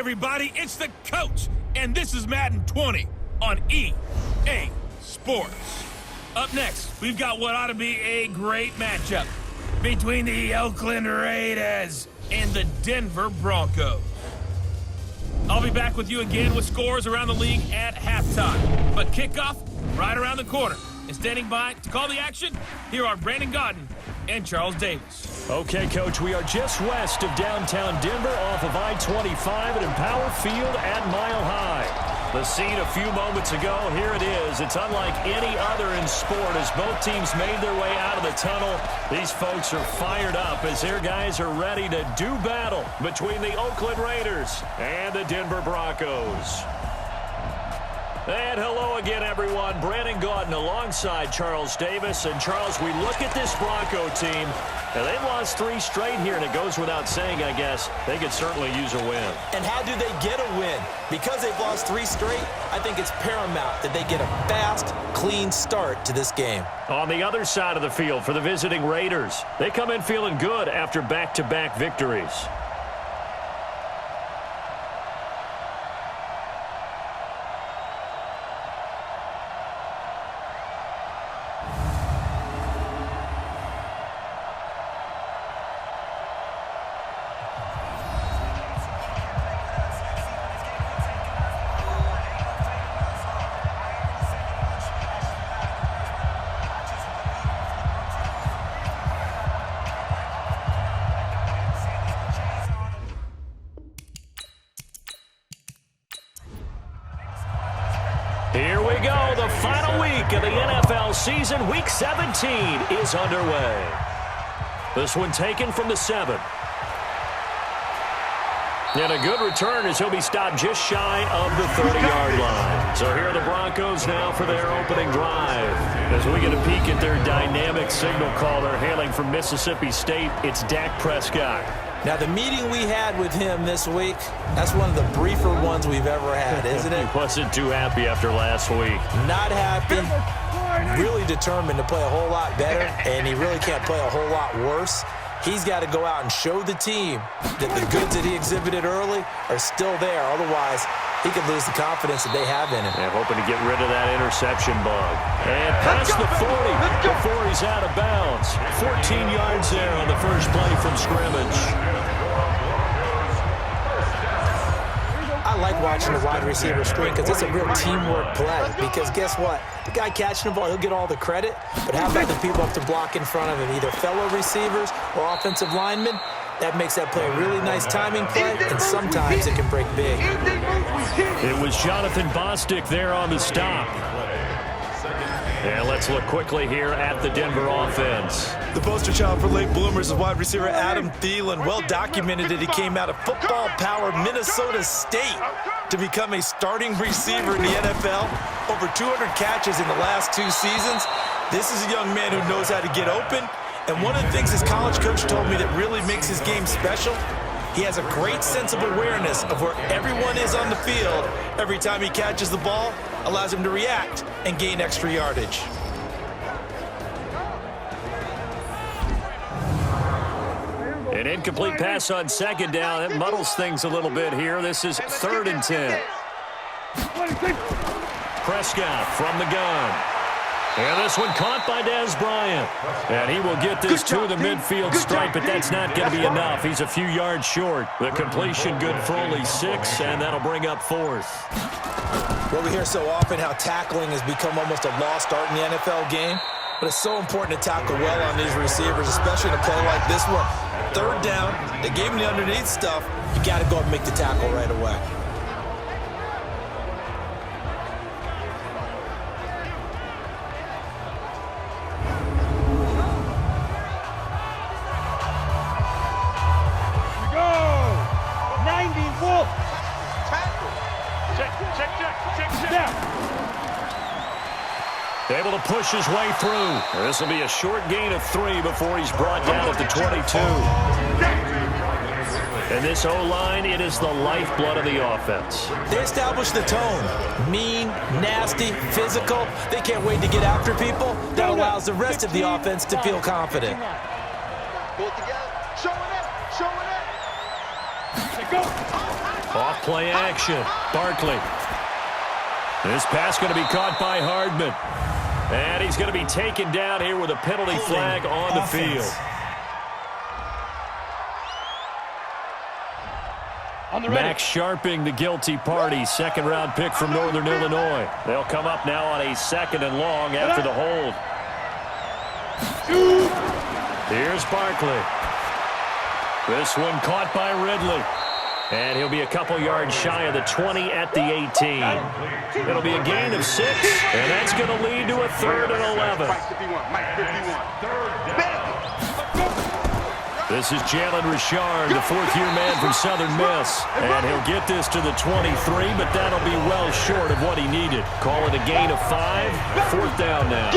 everybody, it's the coach, and this is Madden 20 on EA Sports. Up next, we've got what ought to be a great matchup between the Oakland Raiders and the Denver Broncos. I'll be back with you again with scores around the league at halftime, but kickoff right around the corner. And standing by to call the action, here are Brandon Godden and Charles Davis. Okay, Coach, we are just west of downtown Denver off of I-25 at Empower Field at Mile High. The scene a few moments ago, here it is. It's unlike any other in sport as both teams made their way out of the tunnel. These folks are fired up as their guys are ready to do battle between the Oakland Raiders and the Denver Broncos. And hello again, everyone. Brandon Godden alongside Charles Davis. And, Charles, we look at this Bronco team, and they've lost 3 straight here, and it goes without saying, I guess, they could certainly use a win. And how do they get a win? Because they've lost 3 straight, I think it's paramount that they get a fast, clean start to this game. On the other side of the field for the visiting Raiders, they come in feeling good after back-to-back victories. Here we go. The final week of the NFL season. Week 17 is underway. This one taken from the 7. And a good return as he'll be stopped just shy of the 30-yard line. So here are the Broncos now for their opening drive. As we get a peek at their dynamic signal caller hailing from Mississippi State, it's Dak Prescott. Now, the meeting we had with him this week, that's one of the briefer ones we've ever had, isn't it? He wasn't too happy after last week. Not happy, really determined to play a whole lot better, and he really can't play a whole lot worse. He's got to go out and show the team that the goods that he exhibited early are still there. Otherwise, he could lose the confidence that they have in him. Yeah, hoping to get rid of that interception bug. And past the 40 before he's out of bounds. 14 yards there on the first play from scrimmage. I like watching the wide receiver screen because it's a real teamwork play. Because guess what? The guy catching the ball, he'll get all the credit. But how about the people up to block in front of him, either fellow receivers or offensive linemen? That makes that play a really nice timing play, and sometimes it can break big. It was Jonathan Bostic there on the stop. And let's look quickly here at the Denver offense. The poster child for late bloomers is wide receiver Adam Thielen. Well documented that he came out of football-powered Minnesota State to become a starting receiver in the NFL. Over 200 catches in the last 2 seasons. This is a young man who knows how to get open. And one of the things his college coach told me that really makes his game special, he has a great sense of awareness of where everyone is on the field. Every time he catches the ball, allows him to react and gain extra yardage. An incomplete pass on second down. That muddles things a little bit here. This is 3rd and 10. Prescott from the gun. And this one caught by Dez Bryant. And he will get this to the midfield stripe, but that's not going to be enough. He's a few yards short. The completion good for only 6, and that'll bring up 4th. Well, we hear so often how tackling has become almost a lost art in the NFL game. But it's so important to tackle well on these receivers, especially in a play like this one. 3rd down, they gave him the underneath stuff. You got to go and make the tackle right away. Able to push his way through. This will be a short gain of 3 before he's brought down at the 22. And this O-line, it is the lifeblood of the offense. They establish the tone. Mean, nasty, physical. They can't wait to get after people. That allows the rest of the offense to feel confident. Pull it together. Showing it. Showing it. Go. Off play action. Barkley. This pass going to be caught by Hardman. And he's going to be taken down here with a penalty flag on the field. Max Sharping, the guilty party, second-round pick from Northern Illinois. They'll come up now on a 2nd and long after the hold. Here's Barkley. This one caught by Ridley. And he'll be a couple yards shy of the 20 at the 18. It'll be a gain of 6, and that's going to lead to a 3rd and 11. This is Jalen Richard, the 4th-year man from Southern Miss. And he'll get this to the 23, but that'll be well short of what he needed. Call it a gain of 5, 4th down now.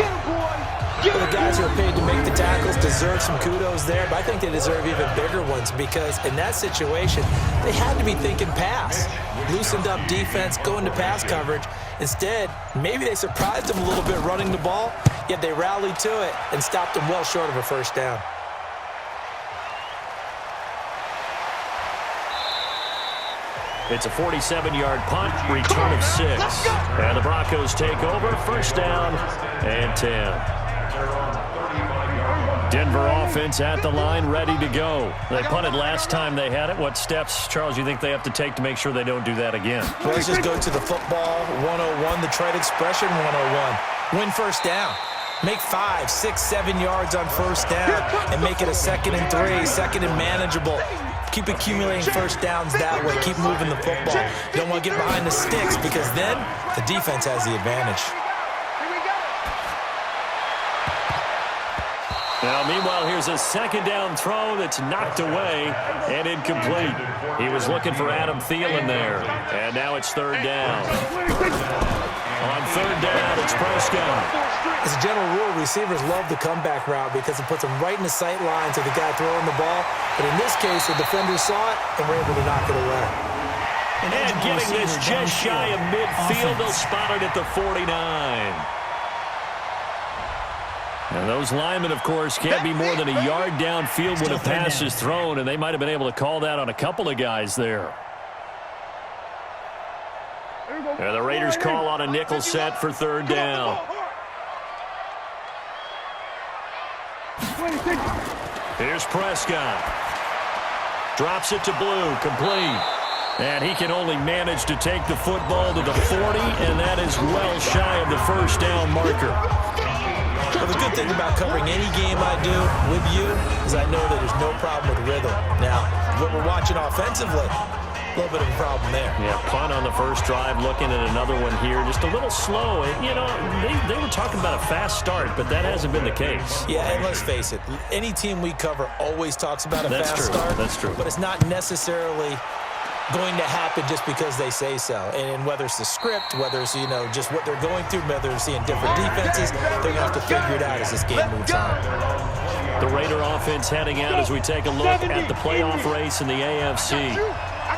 Well, the guys who are paid to make the tackles deserve some kudos there, but I think they deserve even bigger ones because in that situation, they had to be thinking pass. Loosened up defense, going to pass coverage. Instead, maybe they surprised them a little bit running the ball, yet they rallied to it and stopped them well short of a 1st down. It's a 47-yard punt, return of 6. And the Broncos take over, 1st down and 10. Denver offense at the line, ready to go. They punted last time they had it. What steps, Charles, you think they have to take to make sure they don't do that again? Well, let's just go to the football 101, the trade expression 101. Win 1st down. Make 5, 6, 7 yards on 1st down and make it a 2nd and 3, 2nd and manageable. Keep accumulating 1st downs that way. Keep moving the football. You don't want to get behind the sticks because then the defense has the advantage. Now, meanwhile, here's a 2nd down throw that's knocked away and incomplete. He was looking for Adam Thielen there, and now it's 3rd down. On 3rd down, it's Prescott. As a general rule, receivers love the comeback route because it puts them right in the sight lines of the guy throwing the ball. But in this case, the defender saw it and were able to knock it away. And getting this just shy of midfield, they'll spot it at the 49. And those linemen, of course, can't be more than a yard downfield when a pass is thrown, and they might have been able to call that on a couple of guys there. And the Raiders call on a nickel set for 3rd down. Here's Prescott. Drops it to Blue, complete. And he can only manage to take the football to the 40, and that is well shy of the 1st down marker. Well, the good thing about covering any game I do with you is I know that there's no problem with rhythm. Now, what we're watching offensively, a little bit of a problem there. Yeah, punt on the 1st drive, looking at another one here. Just a little slow. And, you know, they were talking about a fast start, but that hasn't been the case. Yeah, and let's face it, any team we cover always talks about a fast start. That's true. But it's not necessarily going to happen just because they say so. And whether it's the script, whether it's, you know, just what they're going through, whether they're seeing different defenses, they're going to have to figure it out as this game moves on. The Raider offense heading out as we take a look at the playoff race in the AFC.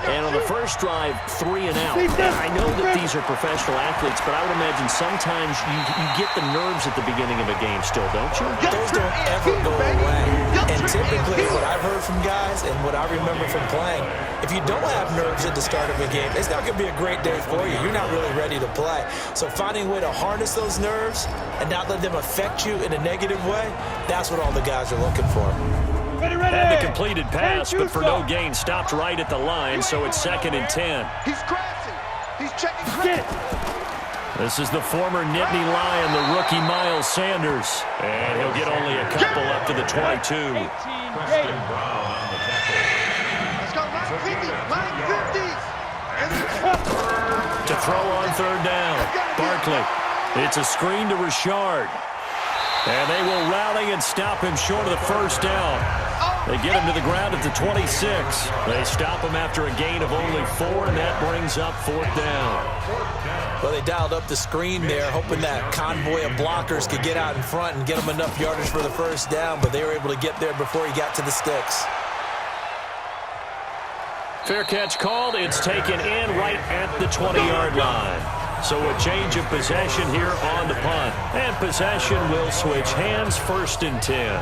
And on the 1st drive, 3 and out. I know that these are professional athletes, but I would imagine sometimes you get the nerves at the beginning of a game still, don't you? Those don't ever go away. And typically what I've heard from guys and what I remember from playing, if you don't have nerves at the start of a game, it's not going to be a great day for you. You're not really ready to play. So finding a way to harness those nerves and not let them affect you in a negative way, that's what all the guys are looking for. And the completed pass, but for no gain, stopped right at the line, so it's 2nd and 10. He's crashing. He's checking credit. This is the former Nittany Lion, the rookie Miles Sanders. And he'll get only a couple up to the 22. Let's go, line 50, line 50. To throw on 3rd down, Barkley. It's a screen to Richard. And they will rally and stop him short of the 1st down. They get him to the ground at the 26. They stop him after a gain of only 4, and that brings up 4th down. Well, they dialed up the screen there, hoping that convoy of blockers could get out in front and get him enough yardage for the 1st down, but they were able to get there before he got to the sticks. Fair catch called. It's taken in right at the 20-yard line. So a change of possession here on the punt. And possession will switch hands, 1st and 10.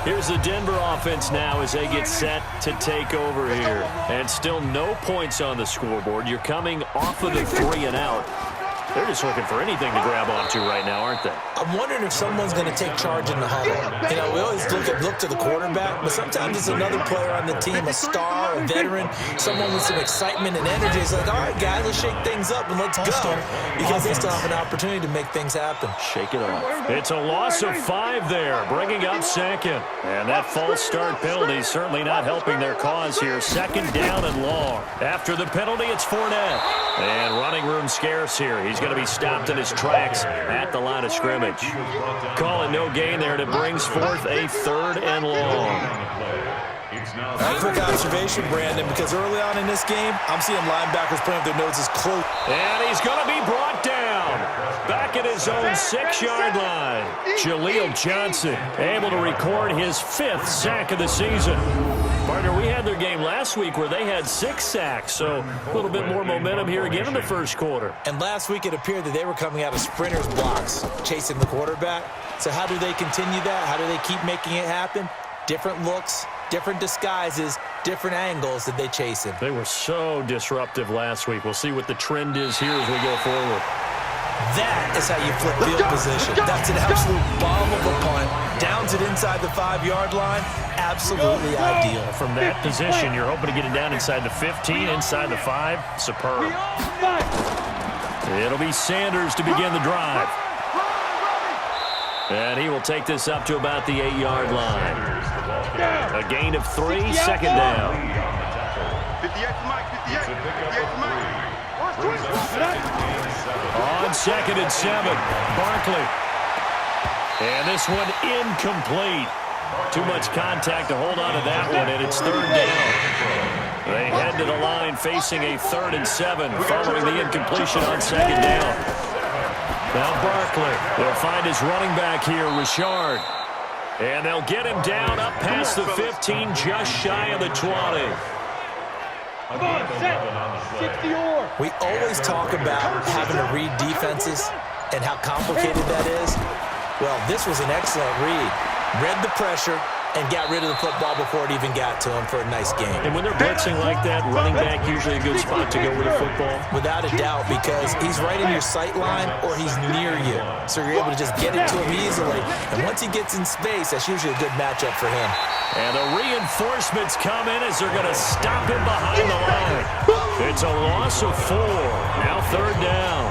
Here's the Denver offense now as they get set to take over here. And still no points on the scoreboard. You're coming off of the 3-and-out. They're just looking for anything to grab onto right now, aren't they? I'm wondering if someone's going to take charge in the huddle. You know, we always look to the quarterback, but sometimes it's another player on the team, a star, a veteran, someone with some excitement and energy. It's like, all right, guys, let's shake things up and let's go, because they still have an opportunity to make things happen. Shake it off. It's a loss of 5 there, bringing up second. And that false start penalty certainly not helping their cause here. 2nd down and long. After the penalty, it's Fournette. And running room scarce here. He's going to be stopped in his tracks at the line of scrimmage. Call it no gain there, and it brings forth a 3rd and long. A quick observation, Brandon, because early on in this game, I'm seeing linebackers playing with their noses close. And he's going to be brought down. Back at his own 6-yard line. Jaleel Johnson able to record his 5th sack of the season. Partner, we had their game last week where they had 6 sacks, so a little bit more momentum here again in the first quarter. And last week it appeared that they were coming out of sprinters blocks, chasing the quarterback. So how do they continue that? How do they keep making it happen? Different looks, different disguises, different angles that they chase him. They were so disruptive last week. We'll see what the trend is here as we go forward. That is how you flip field position. That's an absolute bomb of a punt. Downs it inside the 5-yard line. Absolutely ideal. From that position, you're hoping to get it down inside the 15, inside the 5. Superb. It'll be Sanders to begin the drive. And he will take this up to about the 8-yard line. A gain of 3, 2nd down. 58 to Mike, 58. 58 to Mike. On 2nd and 7, Barkley. And this one incomplete. Too much contact to hold on to that one, and it's 3rd down. They head to the line facing a 3rd and 7 following the incompletion on 2nd down. Now Barkley will find his running back here, Richard. And they'll get him down up past the 15, just shy of the 20. Come on, set. 60-or. We always talk about having to read defenses and how complicated that is. Well, this was an excellent read. Read the pressure and got rid of the football before it even got to him for a nice game. And when they're blitzing like that, running back usually a good spot to go with the football? Without a doubt, because he's right in your sight line or he's near you. So you're able to just get it to him easily. And once he gets in space, that's usually a good matchup for him. And the reinforcements come in as they're going to stop him behind the line. It's a loss of 4. Now 3rd down.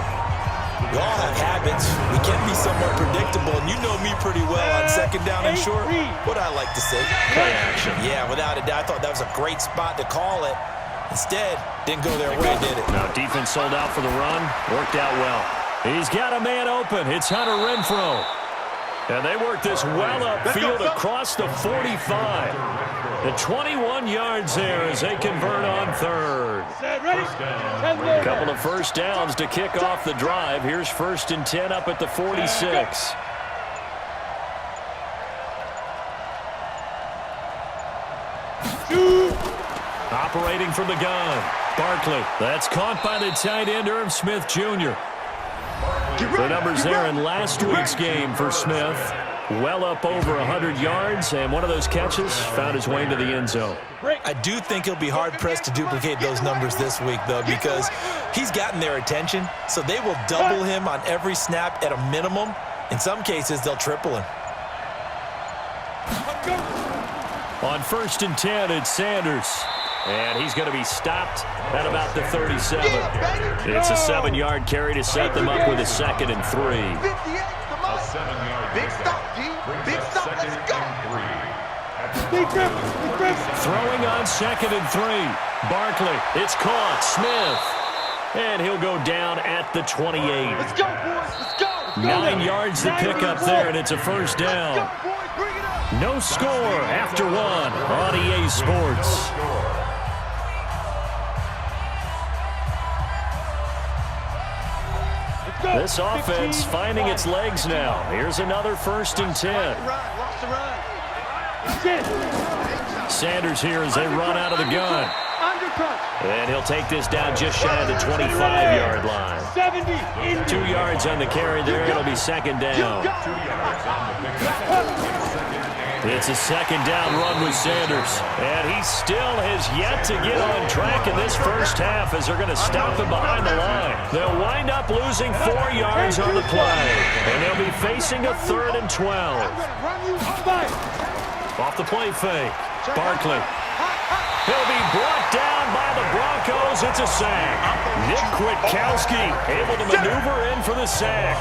We all have habits. We can be somewhat predictable, and you know me pretty well on 2nd down and short. What I like to say? Play action. Yeah, without a doubt. I thought that was a great spot to call it. Instead, didn't go their way, did it? Now defense sold out for the run. Worked out well. He's got a man open. It's Hunter Renfrow. And they work this well upfield across the 45. The 21 yards there as they convert on 3rd. A couple of first downs to kick off the drive. Here's 1st and 10 up at the 46. Operating from the gun. Barkley. That's caught by the tight end, Irv Smith Jr. The numbers there in last week's game for Smith. Well up over 100 yards, and one of those catches found his way into the end zone. I do think he'll be hard-pressed to duplicate those numbers this week, though, because he's gotten their attention, so they will double him on every snap at a minimum. In some cases, they'll triple him. On 1st and 10, it's Sanders. And he's going to be stopped at about the 37. It's a 7-yard carry to set them up with a 2nd and 3. 58 to Mike. Big stop, G. Big stop. Let's go. Throwing on 2nd and 3. Barkley. It's caught. Smith. And he'll go down at the 28. Let's go, boys. Let's go. 9 yards to pick up there, and it's a 1st down. Let's go, boys. Bring it up. No score after 1 on EA Sports. This offense finding its legs now. Here's another 1st and 10. Sanders here as they run out of the gun. And he'll take this down just shy of the 25-yard line. 2 yards on the carry there. It'll be 2nd down. It's a second down run with Sanders. And he still has yet to get on track in this first half as they're going to stop him behind the line. They'll wind up losing 4 yards on the play. And they'll be facing a 3rd and 12. Off the play fake. Barkley. He'll be brought down by the Broncos. It's a sack. Nick Kwiatkowski able to maneuver in for the sack.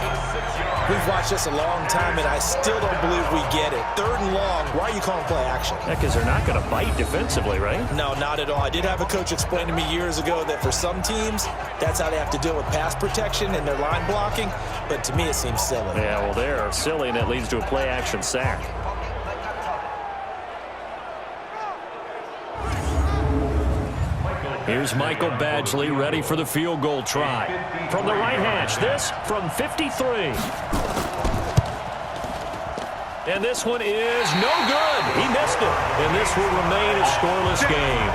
We've watched this a long time, and I still don't believe we get it. 3rd and long. Why are you calling play action? Yeah, because they're not going to bite defensively, right? No, not at all. I did have a coach explain to me years ago that for some teams, that's how they have to deal with pass protection and their line blocking. But to me, it seems silly. Yeah, well, they're silly, and that leads to a play action sack. Here's Michael Badgley ready for the field goal try. From the right hash, this from 53. And this one is no good. He missed it. And this will remain a scoreless game.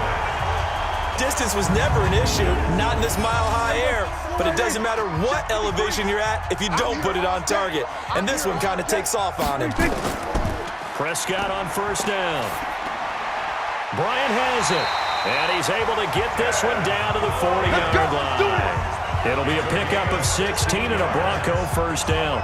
Distance was never an issue, not in this mile-high air. But it doesn't matter what elevation you're at if you don't put it on target. And this one kind of takes off on him. Prescott on first down. Bryant has it. And he's able to get this one down to the 40-yard line. It'll be a pickup of 16 and a Bronco first down.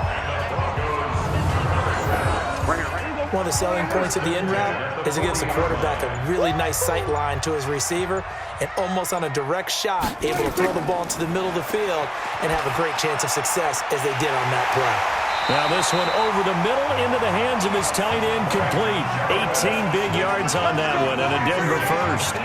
One of the selling points of the in route is it gives the quarterback a really nice sight line to his receiver and almost on a direct shot able to throw the ball into the middle of the field and have a great chance of success as they did on that play. Now this one over the middle into the hands of his tight end, complete. 18 big yards on that one and a Denver first.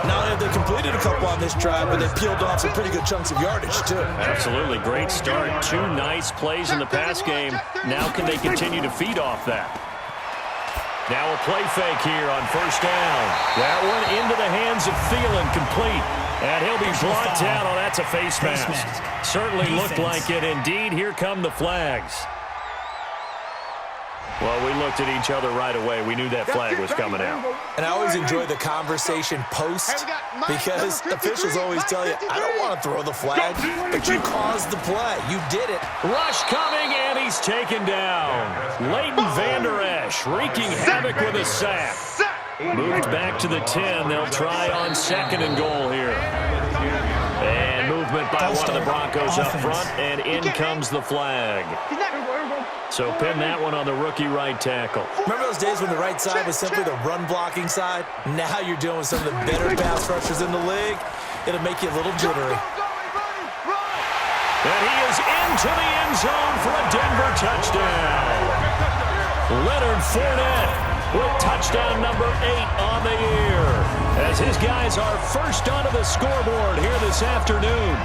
Not only have they completed a couple on this drive, but they peeled off some pretty good chunks of yardage, too. Absolutely. Great start. 2 nice plays in the pass game. Now can they continue to feed off that? Now a play fake here on first down. That one into the hands of Thielen, complete. And he'll be brought down. Oh, that's a face mask. Certainly looked like it. Indeed, here come the flags. Well, we looked at each other right away. We knew that flag was coming out. And I always enjoy the conversation post because officials always tell you, I don't want to throw the flag, but you caused the play. You did it. Rush coming, and he's taken down. Leighton Vander Esch wreaking havoc with a sack. Moved back to the 10. They'll try on 2nd and goal here. And movement by one of the Broncos up front, and in comes the flag. So pin that one on the rookie right tackle. Remember those days when the right side was simply the run-blocking side? Now you're dealing with some of the better pass rushers in the league. It'll make you a little jittery. And he is into the end zone for a Denver touchdown. Leonard Fournette with touchdown number 8 on the year, as his guys are first onto the scoreboard here this afternoon.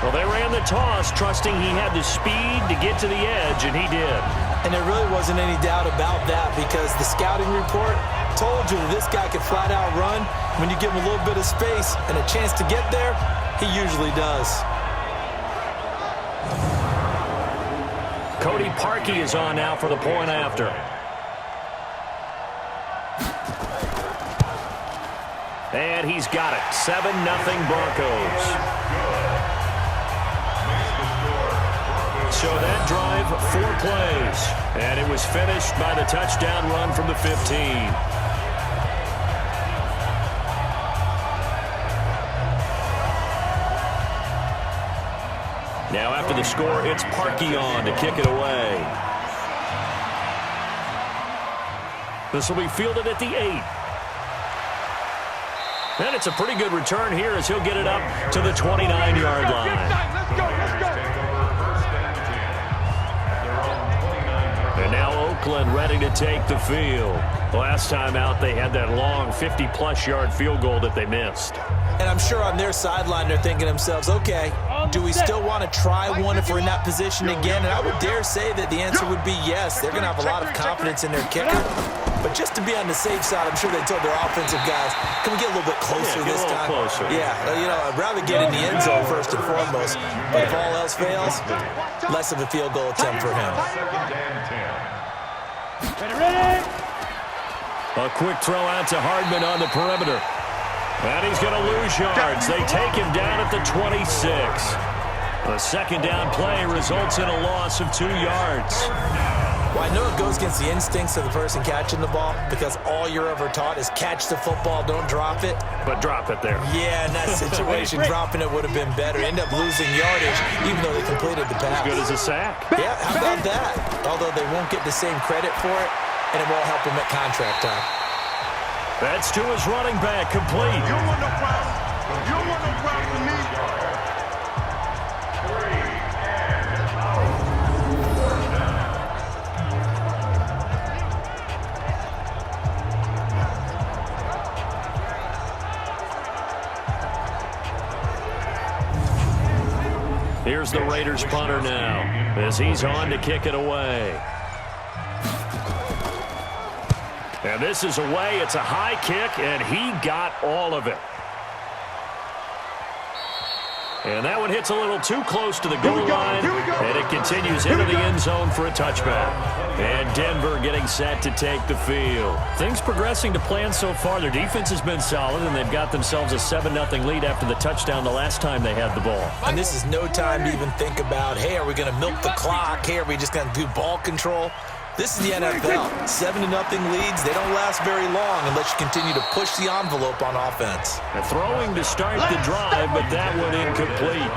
Well, they ran the toss, trusting he had the speed to get to the edge, and he did. And there really wasn't any doubt about that because the scouting report told you that this guy could flat out run. When you give him a little bit of space and a chance to get there, he usually does. Cody Parkey is on now for the point after. And he's got it. 7-0 Broncos. So that drive, 4 plays. And it was finished by the touchdown run from the 15. Now after the score, it's Parkey on to kick it away. This will be fielded at the 8. And it's a pretty good return here as he'll get it up to the 29-yard line. And now Oakland ready to take the field. Last time out, they had that long 50-plus yard field goal that they missed. And I'm sure on their sideline they're thinking to themselves, okay, do we still want to try one if we're in that position again? And I would dare say that the answer would be yes. They're going to have a lot of confidence in their kicker. But just to be on the safe side, I'm sure they told their offensive guys, can we get a little bit closer this time? Closer. Yeah, you know, I'd rather get in the end zone first and foremost. But if all else fails, less of a field goal attempt for him. A quick throw out to Hardman on the perimeter. And he's going to lose yards. They take him down at the 26. A second down play results in a loss of 2 yards. Well, I know it goes against the instincts of the person catching the ball because all you're ever taught is catch the football, don't drop it. But drop it there. Yeah, in that situation, dropping it would have been better. End up losing yardage, even though they completed the pass. As good as a sack. Yeah, how about that? Although they won't get the same credit for it, and it won't help them at contract time. That's to his running back, complete. You want no problem? You want no problem with me? Here's the Raiders punter now as he's on to kick it away. And this is away. It's a high kick, and he got all of it. And that one hits a little too close to the goal line, and it continues into the end zone for a touchback. And Denver getting set to take the field. Things progressing to plan so far. Their defense has been solid, and they've got themselves a 7-0 lead after the touchdown the last time they had the ball. And this is no time to even think about, hey, are we going to milk the clock? Hey, are we just going to do ball control? This is the NFL. 7-0 leads. They don't last very long unless you continue to push the envelope on offense. And throwing to start the drive, but that one incomplete.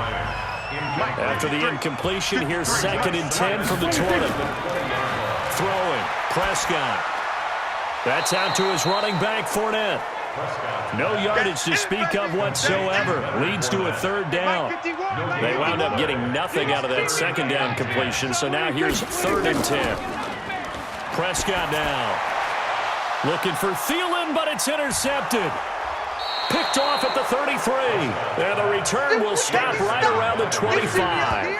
After the incompletion, here's 2nd and 10 from the 20. Throwing, Prescott. That's out to his running back, Fournette. No yardage to speak of whatsoever. Leads to a 3rd down. They wound up getting nothing out of that 2nd down completion, so now here's 3rd and 10. Prescott now. Looking for Thielen, but it's intercepted. Picked off at the 33. And the return will stop right around the 25.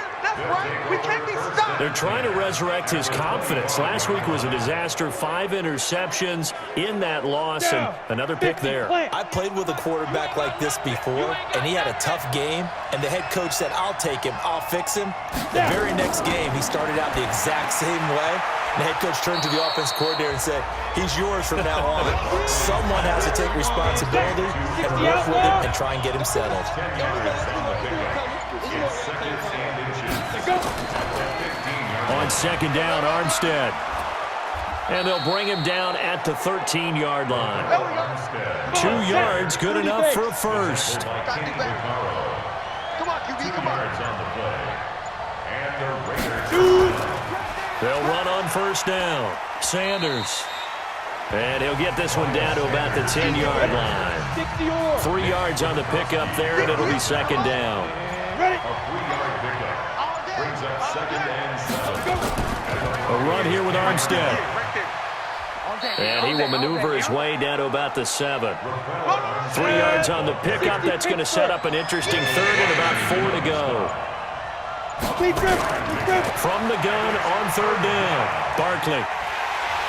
They're trying to resurrect his confidence. Last week was a disaster. 5 interceptions in that loss, and another pick there. I played with a quarterback like this before, and he had a tough game, and the head coach said, I'll take him, I'll fix him. The very next game, he started out the exact same way. The head coach turned to the offense coordinator and said, he's yours from now on. Someone has to take responsibility and work with him and try and get him settled. On 2nd down, Armstead. And they'll bring him down at the 13-yard line. 2 yards, good enough for a first. Come on, QB, come on. They'll run on 1st down. Sanders. And he'll get this one down to about the 10-yard line. 3 yards on the pickup there, and it'll be 2nd down. A run here with Armstead. And he will maneuver his way down to about the 7. 3 yards on the pickup. That's going to set up an interesting 3rd and about 4 to go. From the gun on 3rd down. Barkley.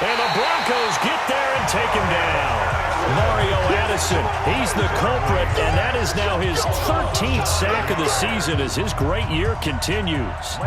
And the Broncos get there and take him down. Mario Addison, he's the culprit, and that is now his 13th sack of the season as his great year continues.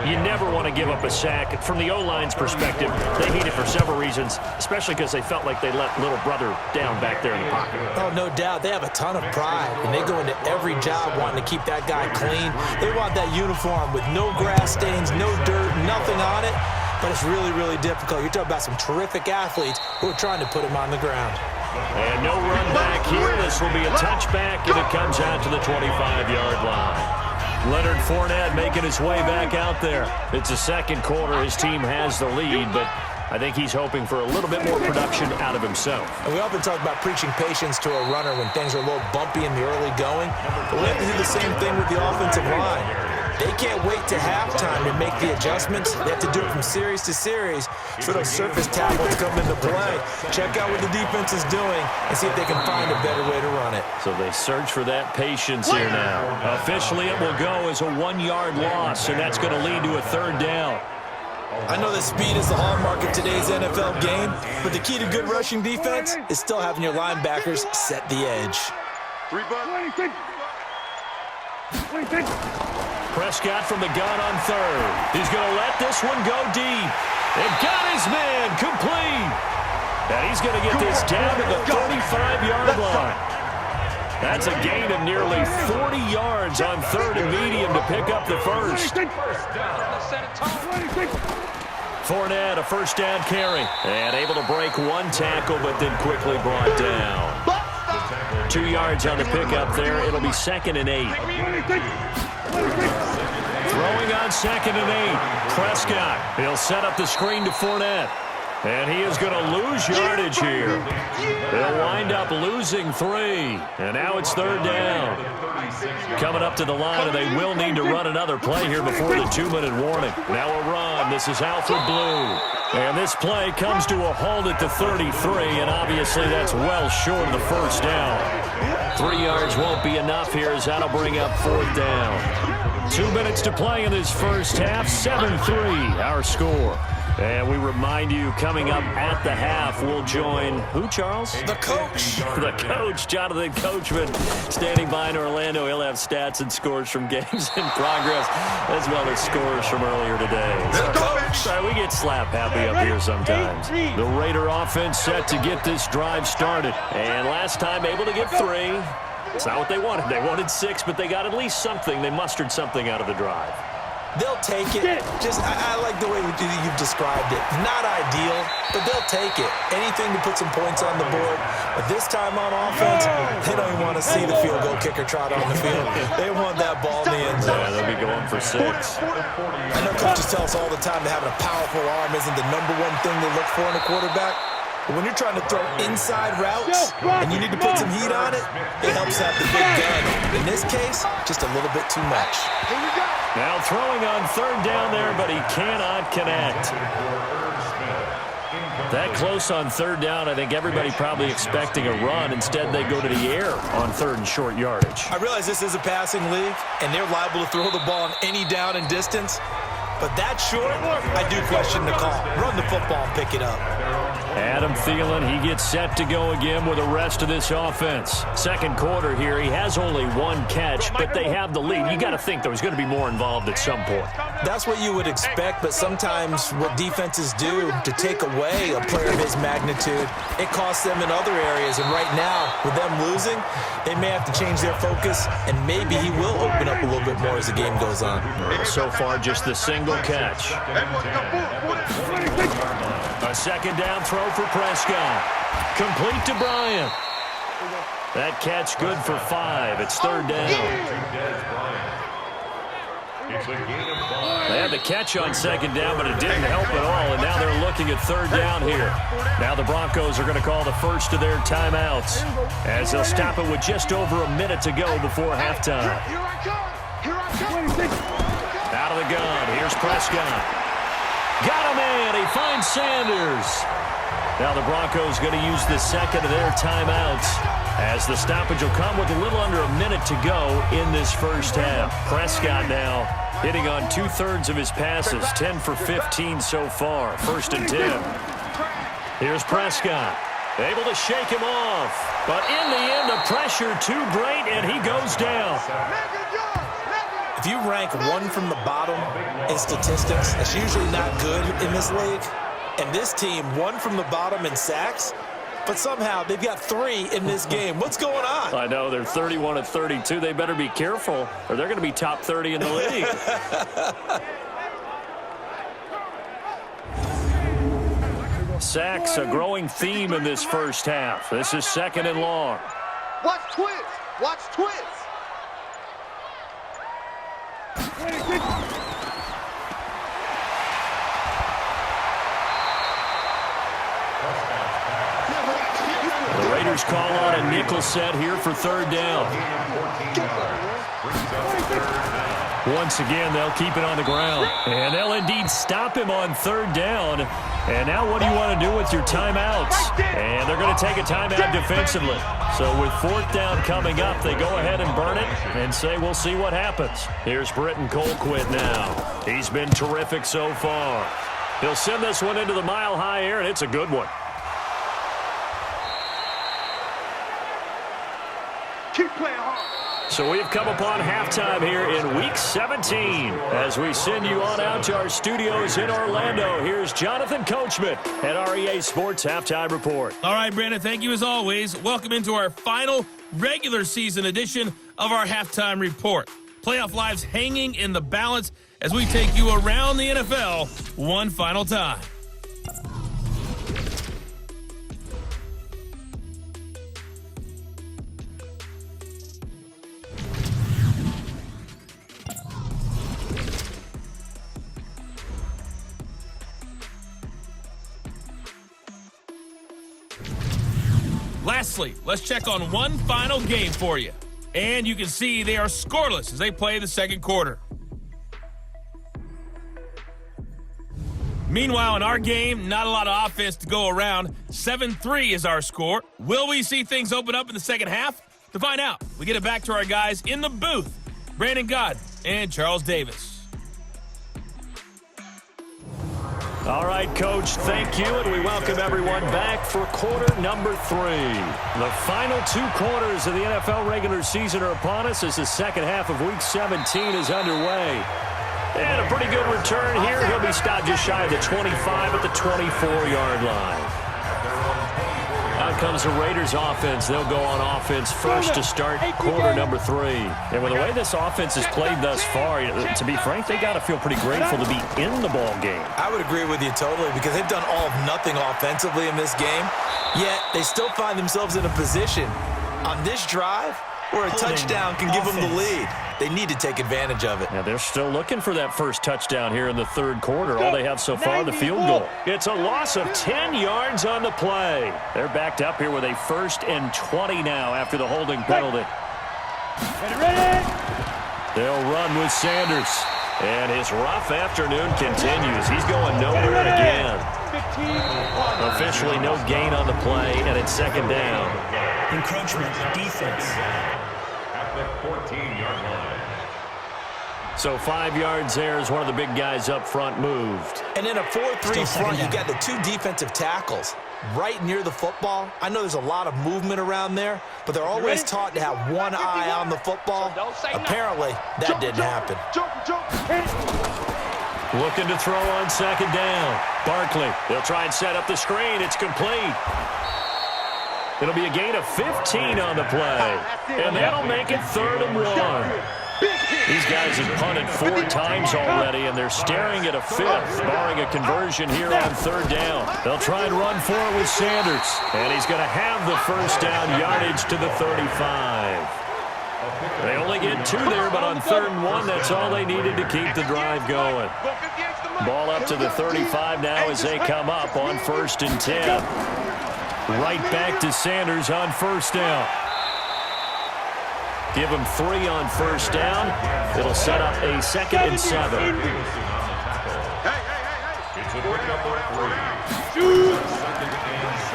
You never want to give up a sack. From the O-line's perspective, they hate it for several reasons, especially because they felt like they let little brother down back there in the pocket. Oh, no doubt. They have a ton of pride, and they go into every job wanting to keep that guy clean. They want that uniform with no grass stains, no dirt, nothing on it. But it's really, really difficult. You're talking about some terrific athletes who are trying to put him on the ground. And no run back here. This will be a touchback, and it comes out to the 25-yard line. Leonard Fournette making his way back out there. It's the 2nd quarter. His team has the lead, but I think he's hoping for a little bit more production out of himself. And we often talk about preaching patience to a runner when things are a little bumpy in the early going. But we have to do the same thing with the offensive line. They can't wait to halftime to make the adjustments. They have to do it from series to series so those surface tablets come into play. Check out what the defense is doing and see if they can find a better way to run it. So they search for that patience here now. Officially, it will go as a 1-yard loss, and that's going to lead to a 3rd down. I know that speed is the hallmark of today's NFL game, but the key to good rushing defense is still having your linebackers set the edge. Prescott from the gun on 3rd. He's going to let this one go deep. And got his man complete. And he's going to get this down to the 35-yard line. That's a gain of nearly 40 yards on 3rd and medium to pick up the first. Fournette, a first down carry. And able to break one tackle, but then quickly brought down. 2 yards on the pickup there. It'll be 2nd and 8. Throwing on 2nd and 8. Prescott. He'll set up the screen to Fournette. And he is going to lose yardage here. They'll wind up losing 3. And now it's 3rd down. Coming up to the line, and they will need to run another play here before the 2-minute warning. Now a run. This is Alfred Blue. And this play comes to a halt at the 33, and obviously that's well short of the first down. 3 yards won't be enough here, as that'll bring up 4th down. 2 minutes to play in this first half. 7-3, our score. And we remind you, coming up at the half, we'll join who, Charles? The coach. The coach, Jonathan Coachman, standing by in Orlando. He'll have stats and scores from games in progress, as well as scores from earlier today. Sorry, we get slap happy up here sometimes. The Raider offense set to get this drive started. And last time able to get 3. It's not what they wanted. They wanted 6, but they got at least something. They mustered something out of the drive. They'll take it. I like the way you've described it. Not ideal, but they'll take it. Anything to put some points on the board. But this time on offense, they don't even want to see the field goal kicker trot on the field. They want that ball in the end zone. Yeah, they'll be going for 6. I know coaches tell us all the time that having a powerful arm isn't the #1 thing they look for in a quarterback. But when you're trying to throw inside routes and you need to put some heat on it, it helps have the big gun. In this case, just a little bit too much. Now throwing on 3rd down there, but he cannot connect. That close on 3rd down, I think everybody probably expecting a run. Instead, they go to the air on 3rd and short yardage. I realize this is a passing league, and they're liable to throw the ball on any down and distance. But that short, I do question the call. Run the football and pick it up. Adam Thielen, he gets set to go again with the rest of this offense. Second quarter here, he has only 1 catch, but they have the lead. You got to think there was going to be more involved at some point. That's what you would expect, but sometimes what defenses do to take away a player of his magnitude, it costs them in other areas. And right now, with them losing, they may have to change their focus, and maybe he will open up a little bit more as the game goes on. So far, just the single catch. A 2nd down throw for Prescott. Complete to Bryant. That catch good for 5. It's 3rd down. They had the catch on 2nd down, but it didn't help at all, and now they're looking at 3rd down here. Now the Broncos are going to call the first of their timeouts, as they'll stop it with just over a minute to go before halftime. Out of the gun, here's Prescott. Got him in, he finds Sanders. Now the Broncos going to use the second of their timeouts, as the stoppage will come with a little under a minute to go in this first half. Prescott now hitting on 2/3 of his passes, 10 for 15 so far. 1st and 10. Here's Prescott, able to shake him off. But in the end, the pressure too great, and he goes down. If you rank 1 from the bottom in statistics, that's usually not good in this league. And this team, 1 from the bottom in sacks, but somehow they've got 3 in this game. What's going on? I know, they're 31 of 32. They better be careful, or they're going to be top 30 in the league. Sacks, a growing theme in this first half. This is 2nd and long. Watch twist. Watch twist. The Raiders call on a nickel set here for 3rd down. Once again, they'll keep it on the ground. And they'll indeed stop him on 3rd down. And now what do you want to do with your timeouts? And they're going to take a timeout defensively. So with 4th down coming up, they go ahead and burn it and say we'll see what happens. Here's Britton Colquitt now. He's been terrific so far. He'll send this one into the mile-high air, and it's a good one. Keep playing hard. So we've come upon halftime here in Week 17. As we send you on out to our studios in Orlando, here's Jonathan Coachman at REA Sports Halftime Report. All right, Brandon, thank you as always. Welcome into our final regular season edition of our Halftime Report. Playoff lives hanging in the balance as we take you around the NFL one final time. Lastly, let's check on one final game for you. And you can see they are scoreless as they play the second quarter. Meanwhile, in our game, not a lot of offense to go around. 7-3 is our score. Will we see things open up in the second half? To find out, we get it back to our guys in the booth, Brandon Godden and Charles Davis. All right, Coach, thank you, and we welcome everyone back for quarter number 3. The final 2 quarters of the NFL regular season are upon us as the second half of Week 17 is underway. And a pretty good return here. He'll be stopped just shy of the 25 at the 24-yard line. Out comes the Raiders offense. They'll go on offense first to start quarter number 3. And with the way this offense has played thus far, to be frank, they got to feel pretty grateful to be in the ball game. I would agree with you totally because they've done all of nothing offensively in this game, yet they still find themselves in a position on this drive where a touchdown can give them the lead. They need to take advantage of it. Yeah, they're still looking for that first touchdown here in the third quarter. All they have so far, the field goal. It's a loss of 10 yards on the play. They're backed up here with a 1st and 20 now after the holding penalty. They'll run with Sanders. And his rough afternoon continues. He's going nowhere again. Officially no gain on the play, and it's second down. Encroachment defense. At the 14-yard line. So 5 yards there as one of the big guys up front moved. And in a 4-3 front, you got the 2 defensive tackles right near the football. I know there's a lot of movement around there, but they're always taught to have one eye on the football. Apparently, that didn't happen. Looking to throw on second down. Barkley, they'll try and set up the screen. It's complete. It'll be a gain of 15 on the play. And that'll make it 3rd and 1. These guys have punted 4 times already, and they're staring at a 5th, barring a conversion here on 3rd down. They'll try and run for it with Sanders, and he's going to have the first down yardage to the 35. They only get 2 there, but on 3rd and 1, that's all they needed to keep the drive going. Ball up to the 35 now as they come up on 1st and 10. Right back to Sanders on 1st down. Give him 3 on 1st down. It'll set up a 2nd and 7. It's a pickup of 3.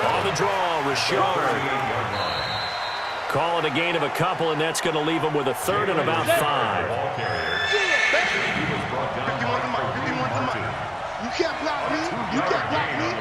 On the draw, Richard. Call it a gain of a couple, and that's going to leave him with a 3rd and about 5. You can't block me. You can't block me.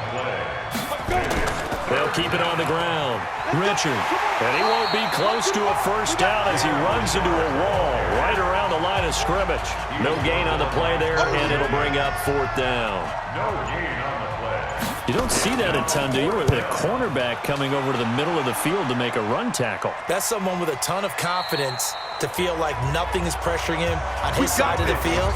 They'll keep it on the ground. Richard. And he won't be close to a 1st down as he runs into a wall right around the line of scrimmage. No gain on the play there, and it'll bring up 4th down. No gain on the play. You don't see that a ton, do you? With a cornerback coming over to the middle of the field to make a run tackle. That's someone with a ton of confidence to feel like nothing is pressuring him on his side of the field.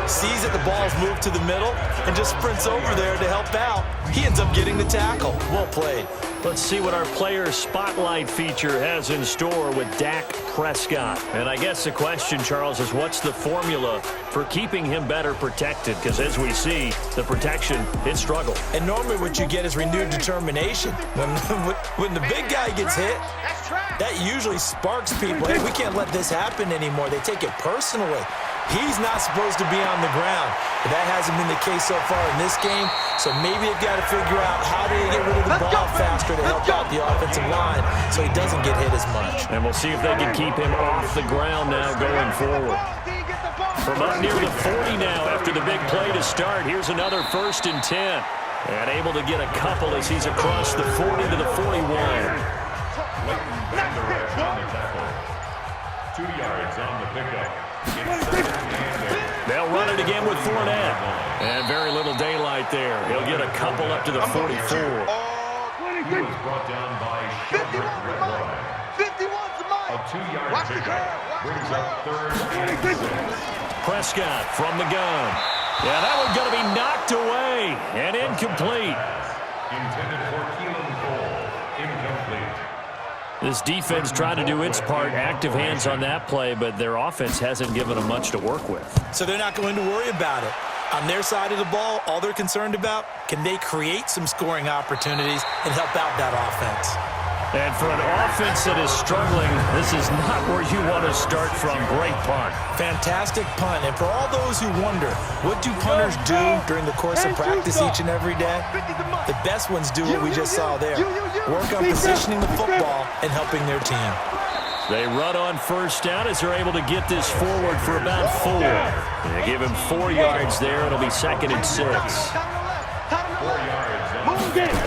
Sees that the ball's moved to the middle and just sprints over there to help out. He ends up getting the tackle. Well played. Let's see what our player spotlight feature has in store with Dak Prescott. And I guess the question, Charles, is what's the formula for keeping him better protected? Because as we see, the protection, it struggled. And normally what you get is renewed determination. When the big guy gets hit, that usually sparks people. Hey, we can't let this happen anymore. They take it personally. He's not supposed to be on the ground. But that hasn't been the case so far in this game. So maybe they've got to figure out how do they get rid of the ball faster to help out the offensive line so he doesn't get hit as much. And we'll see if they can keep him off the ground now going forward. From up near the 40 now after the big play to start, here's another 1st and 10. And able to get a couple as he's across the 40 to the 41. 2 yards on the pickup. They'll run it again with Fournette. And very little daylight there. He'll get a couple up to the 44. He was brought down by 51's mine. a 2-yard Watch the pickup. curve. Brings up 3rd and 6. Prescott from the gun. Yeah, that one's going to be knocked away and incomplete. Intended for Keelan Cole. Incomplete. This defense trying to do its part, active hands on that play, but their offense hasn't given them much to work with. So they're not going to worry about it. On their side of the ball, all they're concerned about, can they create some scoring opportunities and help out that offense? And for an offense that is struggling, this is not where you want to start from. Great punt. Fantastic punt. And for all those who wonder, what do punters do during the course of practice each and every day? The best ones do what we just saw there. Work on positioning the football and helping their team. They run on first down as they're able to get this forward for about 4. They give him 4 yards there. It'll be 2nd and 6. 4 yards.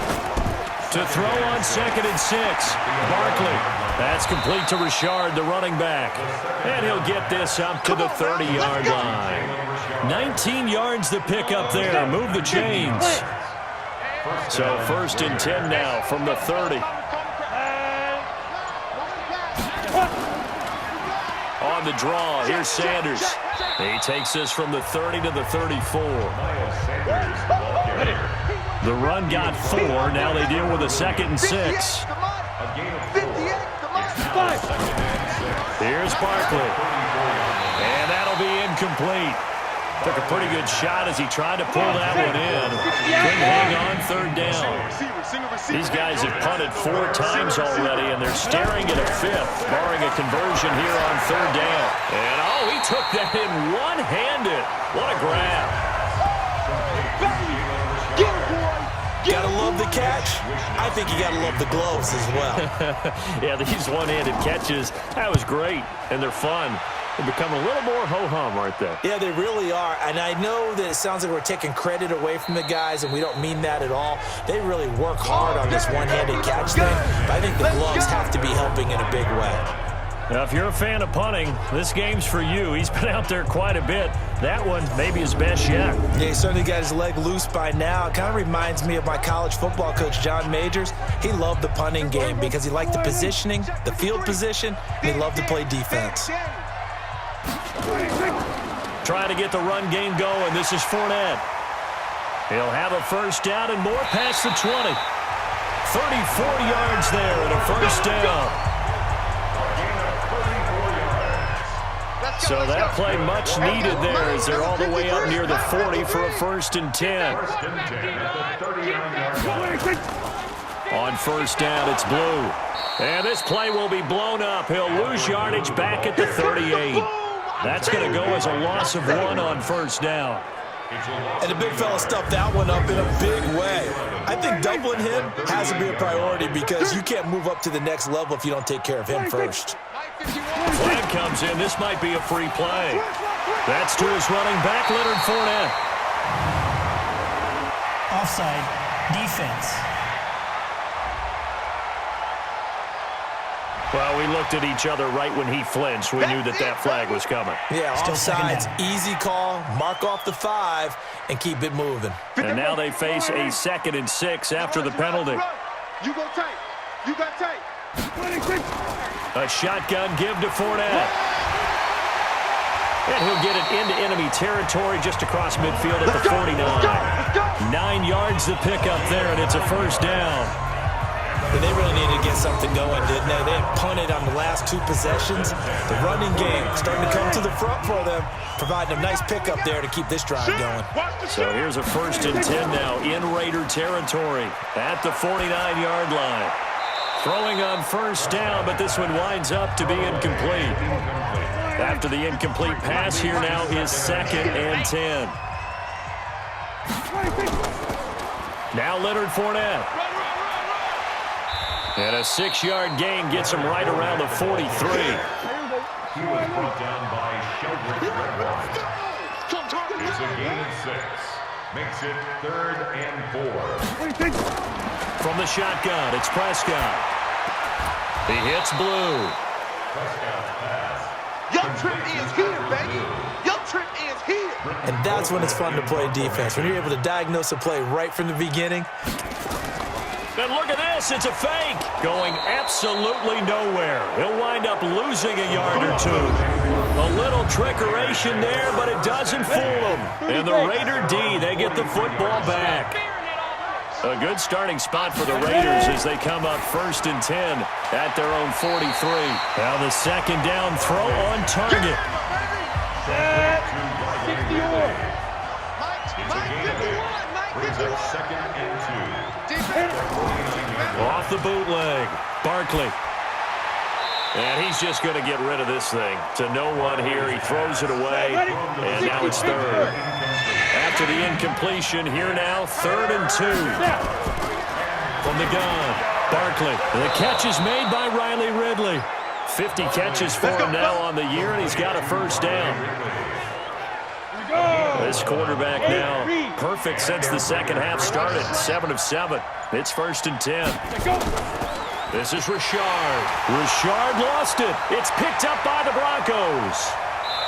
To throw on 2nd and 6. Barkley. That's complete to Richard, the running back. And he'll get this up to the 30-yard line. 19 yards the pick up there. Move the chains. So 1st and 10 now from the 30. On the draw, here's Sanders. He takes this from the 30 to the 34. The run got 4. Now they deal with a 2nd and 6. Here's Barkley. And that'll be incomplete. Took a pretty good shot as he tried to pull that one in. Couldn't hang on 3rd down. These guys have punted 4 times already, and they're staring at a 5th, barring a conversion here on 3rd down. And, oh, he took that in one-handed. What a grab. Gotta love the catch. I think you gotta love the gloves as well. Yeah, these one-handed catches, that was great, and they're fun. They become a little more ho-hum, aren't they? Yeah, they really are. And I know that it sounds like we're taking credit away from the guys, and we don't mean that at all. They really work hard on this one-handed catch thing, but I think the gloves have to be helping in a big way. Now, if you're a fan of punting, this game's for you. He's been out there quite a bit. That one, maybe his best yet. Yeah, he certainly got his leg loose by now. It kind of reminds me of my college football coach, John Majors. He loved the punting game because he liked the positioning, the field position, and he loved to play defense. Trying to get the run game going. This is Fournette. He'll have a 1st down and more past the 20. 34 yards there and a 1st down. So that play much needed there as they're all the way up near the 40 for a 1st and 10. On 1st down, it's Blue. And this play will be blown up. He'll lose yardage back at the 38. That's going to go as a loss of 1 on 1st down. And the big fella stuffed that one up in a big way. I think doubling him has to be a priority because you can't move up to the next level if you don't take care of him first. Flag comes in. This might be a free play. That's to his running back, Leonard Fournette. Offside. Defense. Well, we looked at each other right when he flinched. We knew that that flag was coming. Yeah, Still offsides, easy call, mark off the 5, and keep it moving. And now they face a 2nd and 6 after the penalty. You go tight. You got tight. A shotgun give to Fournette. And he'll get it into enemy territory just across midfield at the 49. 9 yards to pick up there, and it's a 1st down. But they really needed to get something going, didn't they? They had punted on the last 2 possessions. The running game starting to come to the front for them, providing a nice pickup there to keep this drive going. So here's a 1st and 10 now in Raider territory at the 49-yard line. Throwing on 1st down, but this one winds up to be incomplete. After the incomplete pass, here now is 2nd and 10. Now Leonard Fournette. And a 6-yard gain gets him right around the 43. He was brought down by Sheldrick Redwine. It's a gain of 6. Makes it 3rd and 4. From the shotgun, it's Prescott. He hits Blue. Prescott's pass. Your trip is here, baby. Your trip is here. And that's when it's fun to play defense, when you're able to diagnose a play right from the beginning. And look at this, it's a fake. Going absolutely nowhere. He'll wind up losing a yard or two. A little trickeration there, but it doesn't fool him. And the Raider D, they get the football back. A good starting spot for the Raiders as they come up 1st and 10 at their own 43. Now the second down throw on target. Brings up 2nd and 2. Off the bootleg, Barkley. And he's just going to get rid of this thing. To no one here, he throws it away, and now it's 3rd. After the incompletion, here now, 3rd and 2. From the gun, Barkley. The catch is made by Riley Ridley. 50 catches for him now on the year, and he's got a 1st down. This quarterback now perfect since the second half started. 7 of 7. It's 1st and 10. This is Richard. Richard lost it. It's picked up by the Broncos.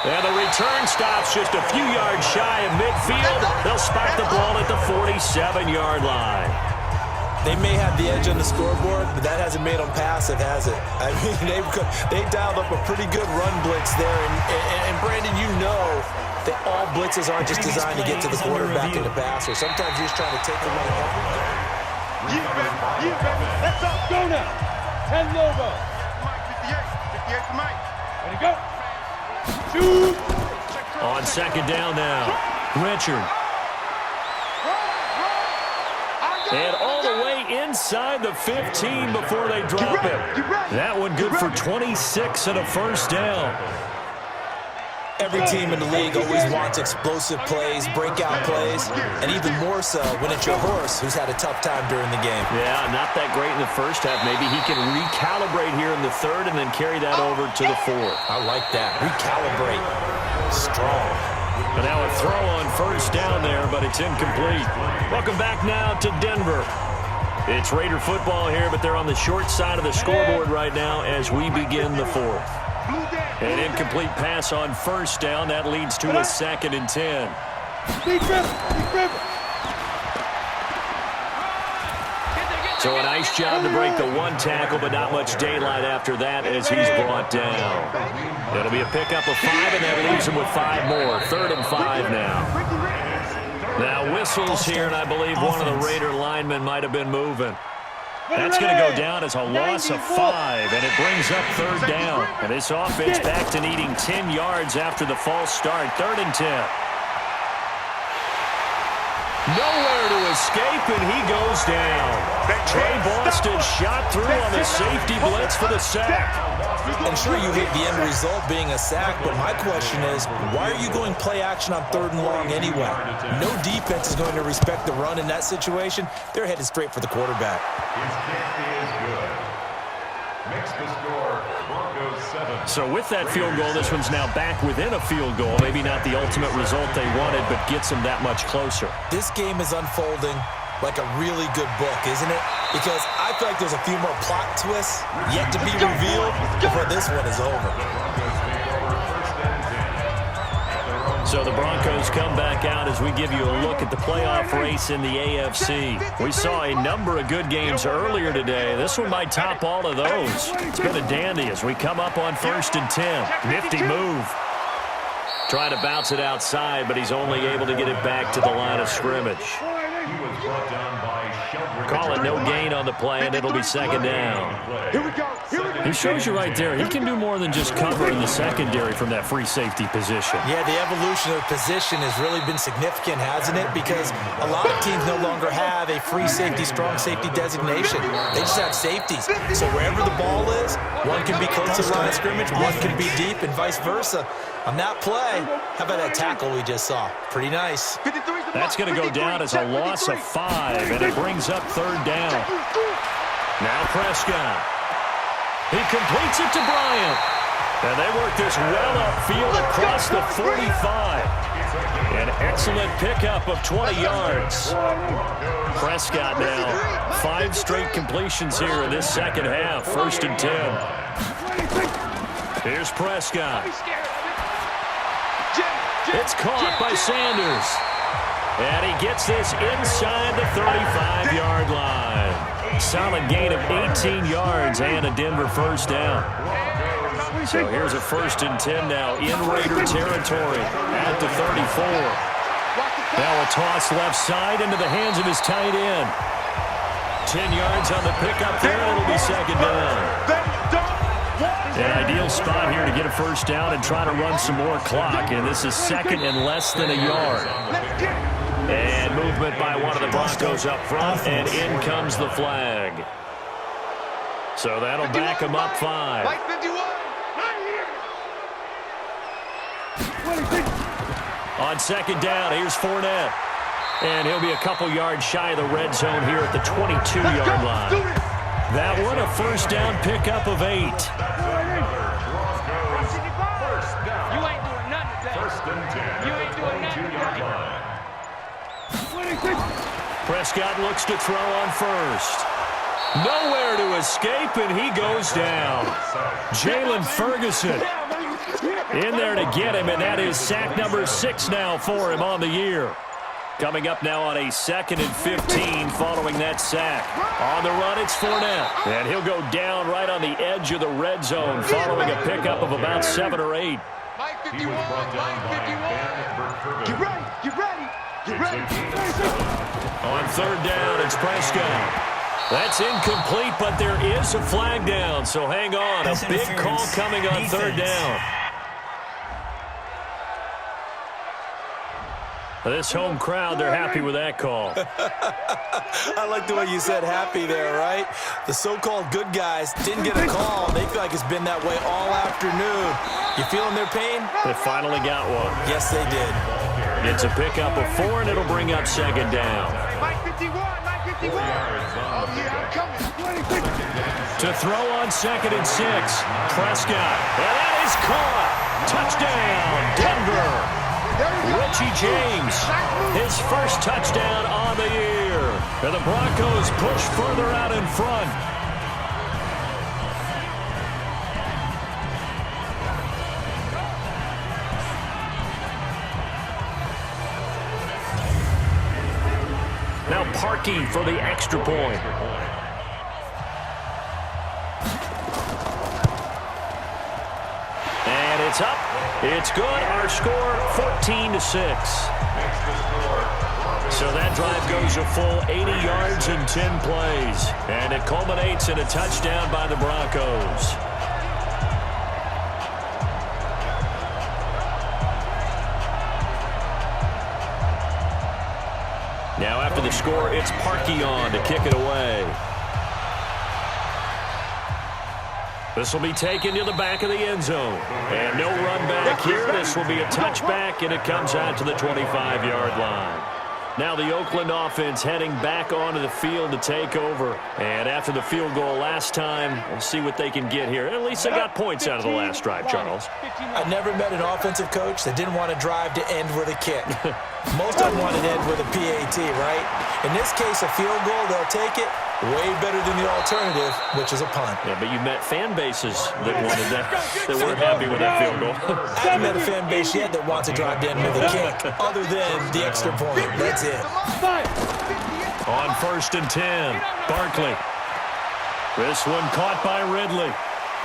And the return stops just a few yards shy of midfield. They'll spike the ball at the 47-yard line. They may have the edge on the scoreboard, but that hasn't made them passive, has it? I mean, they dialed up a pretty good run blitz there. And Brandon, you know that all blitzes aren't just designed to get to the quarterback and the passer. Sometimes you're just trying to take the run off. Let's up, go now. 10 logo. Mike, 58 for Mike. Ready, go. Shoot. On 2nd down now, Richard. And all the way inside the 15 before they drop it. That one good for 26 and a 1st down. Every team in the league always wants explosive plays, breakout plays, and even more so when it's your horse who's had a tough time during the game. Yeah, not that great in the first half. Maybe he can recalibrate here in the 3rd and then carry that over to the 4th. I like that. Recalibrate. Strong. And now a throw on 1st down there, but it's incomplete. Welcome back now to Denver. It's Raider football here, but they're on the short side of the scoreboard right now as we begin the 4th. An incomplete pass on 1st down. That leads to a 2nd and 10. So a nice job to break the 1 tackle, but not much daylight after that as he's brought down. It'll be a pickup of 5, and that leaves him with 5 more. 3rd and 5 now. Now whistles here, and I believe one of the Raider linemen might have been moving. That's going to go down as a loss of 5, and it brings up 3rd down. And this offense back to needing 10 yards after the false start. 3rd and 10. Nowhere to escape, and he goes down. Trey Boston shot through on the safety blitz for the sack. And sure, you hit the end result being a sack, but my question is, why are you going play action on 3rd and long anyway? No defense is going to respect the run in that situation. They're headed straight for the quarterback. His kick is good. Makes the score Broncos 7. So with that field goal, this one's now back within a field goal. Maybe not the ultimate result they wanted, but gets them that much closer. This game is unfolding like a really good book, isn't it? Because I feel like there's a few more plot twists yet to be revealed before this one is over. So the Broncos come back out as we give you a look at the playoff race in the AFC. We saw a number of good games earlier today. This one might top all of those. It's been a dandy as we come up on 1st and 10. Nifty move. Trying to bounce it outside, but he's only able to get it back to the line of scrimmage. He was brought down by Call it no gain on the play, and it'll be 2nd down. He shows you right there, he can do more than just cover in the secondary from that free safety position. Yeah, the evolution of the position has really been significant, hasn't it? Because a lot of teams no longer have a free safety, strong safety designation. They just have safeties. So wherever the ball is, one can be close to the line of scrimmage, one can be deep, and vice versa. On that play, how about that tackle we just saw? Pretty nice. That's going to go down as a loss of 5, and it brings up 3rd down. Now Prescott. He completes it to Bryant. And they work this well upfield across the 45. An excellent pickup of 20 yards. Prescott now, 5 straight completions here in this second half. 1st and 10. Here's Prescott. It's caught by Sanders. And he gets this inside the 35-yard line. Solid gain of 18 yards and a Denver first down. So here's a 1st and 10 now in Raider territory at the 34. Now a toss left side into the hands of his tight end. 10 yards on the pickup there, and it'll be 2nd down. An ideal spot here to get a first down and try to run some more clock, and this is 2nd and less than a yard. And movement by one of the Broncos up front, and in comes the flag. So that'll back him up 5. On 2nd down, here's Fournette. And he'll be a couple yards shy of the red zone here at the 22-yard line. That one, a first down pickup of 8. Prescott looks to throw on first. Nowhere to escape, and he goes down. Jalen Ferguson in there to get him, and that is sack number 6 now for him on the year. Coming up now on a 2nd and 15 following that sack. On the run, it's Fournette. And he'll go down right on the edge of the red zone following a pickup of about 7 or 8. He was brought down by Ben. Get ready, get ready, get ready. On 3rd down, it's Prescott. That's incomplete, but there is a flag down, so hang on. A big call coming on 3rd down. This home crowd, they're happy with that call. I like the way you said happy there, right? The so-called good guys didn't get a call. They feel like it's been that way all afternoon. You feeling their pain? They finally got one. Yes, they did. It's a pickup of 4, and it'll bring up 2nd down. Mike 51, Mike 51. Oh, yeah, I'm coming. To throw on 2nd and 6, Prescott. And that is caught. Touchdown, Denver. Richie James, his first touchdown on the year. And the Broncos push further out in front. Now Parkey for the extra point. And it's up. It's good. Our score, 14-6. So that drive goes a full 80 yards in 10 plays. And it culminates in a touchdown by the Broncos. Now after the score, it's Parkey on to kick it away. This will be taken to the back of the end zone. And no run back here. This will be a touchback, and it comes out to the 25-yard line. Now the Oakland offense heading back onto the field to take over. And after the field goal last time, we'll see what they can get here. At least they got points out of the last drive, Charles. I never met an offensive coach that didn't want to drive to end with a kick. Most of them want to end with a PAT, right? In this case, a field goal, they'll take it. Way better than the alternative, which is a punt. Yeah, but you met fan bases that wanted that, that weren't happy with that field goal. I haven't met a fan base yet that wants to drive in with a kick, other than the extra point. That's it. On 1st and 10, Barkley. This one caught by Ridley.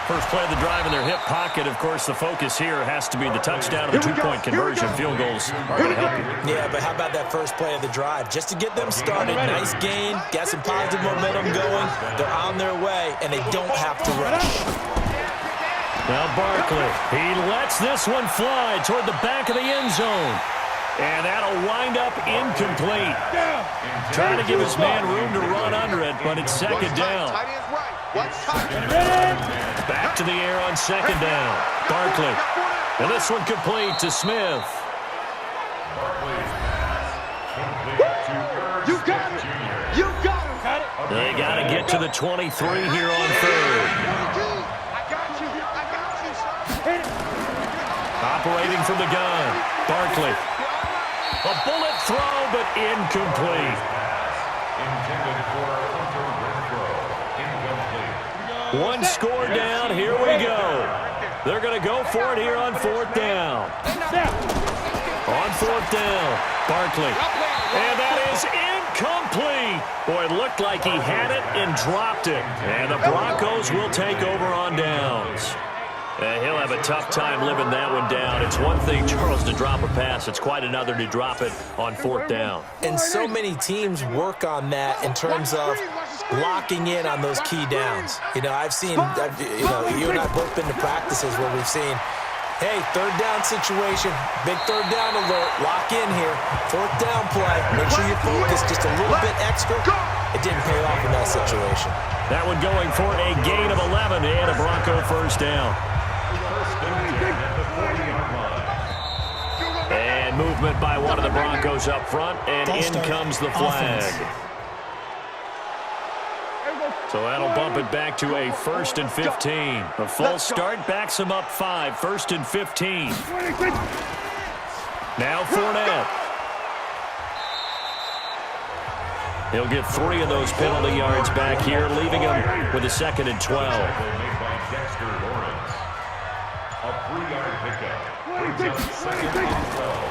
First play of the drive in their hip pocket. Of course, the focus here has to be the touchdown and the two-point conversion. Field goals are going to help you. Yeah, but how about that first play of the drive? Just to get them started, nice gain, got some positive momentum going. They're on their way, and they don't have to rush. Now Barkley, he lets this one fly toward the back of the end zone. And that'll wind up incomplete. Trying to give his man room to run under it, but it's 2nd down. Back to the air on 2nd down. Barkley. And this one complete to Smith. You got it. You got it. They got to get to the 23 here on 3rd. I got you. I got you, son. Operating from the gun. Barkley. A bullet throw, but incomplete. Intended for Hunter Renfrow. Incomplete. One score down. Here we go. They're going to go for it here on 4th down. On fourth down, Barkley. And that is incomplete. Boy, it looked like he had it and dropped it. And the Broncos will take over on downs. He'll have a tough time living that one down. It's one thing, Charles, to drop a pass. It's quite another to drop it on fourth down. And so many teams work on that in terms of locking in on those key downs. You know, you and I both been to practices where we've seen, hey, third down situation, big third down alert, lock in here, fourth down play, make sure you focus just a little bit extra. It didn't pay off in that situation. That one going for a gain of 11 and a Bronco first down. And movement by one of the Broncos up front, and in comes the flag. So that'll bump it back to a 1st and 15. A false start backs him up 5, 1st and 15. Now Fournette. He'll get 3 of those penalty yards back here, leaving him with a 2nd and 12.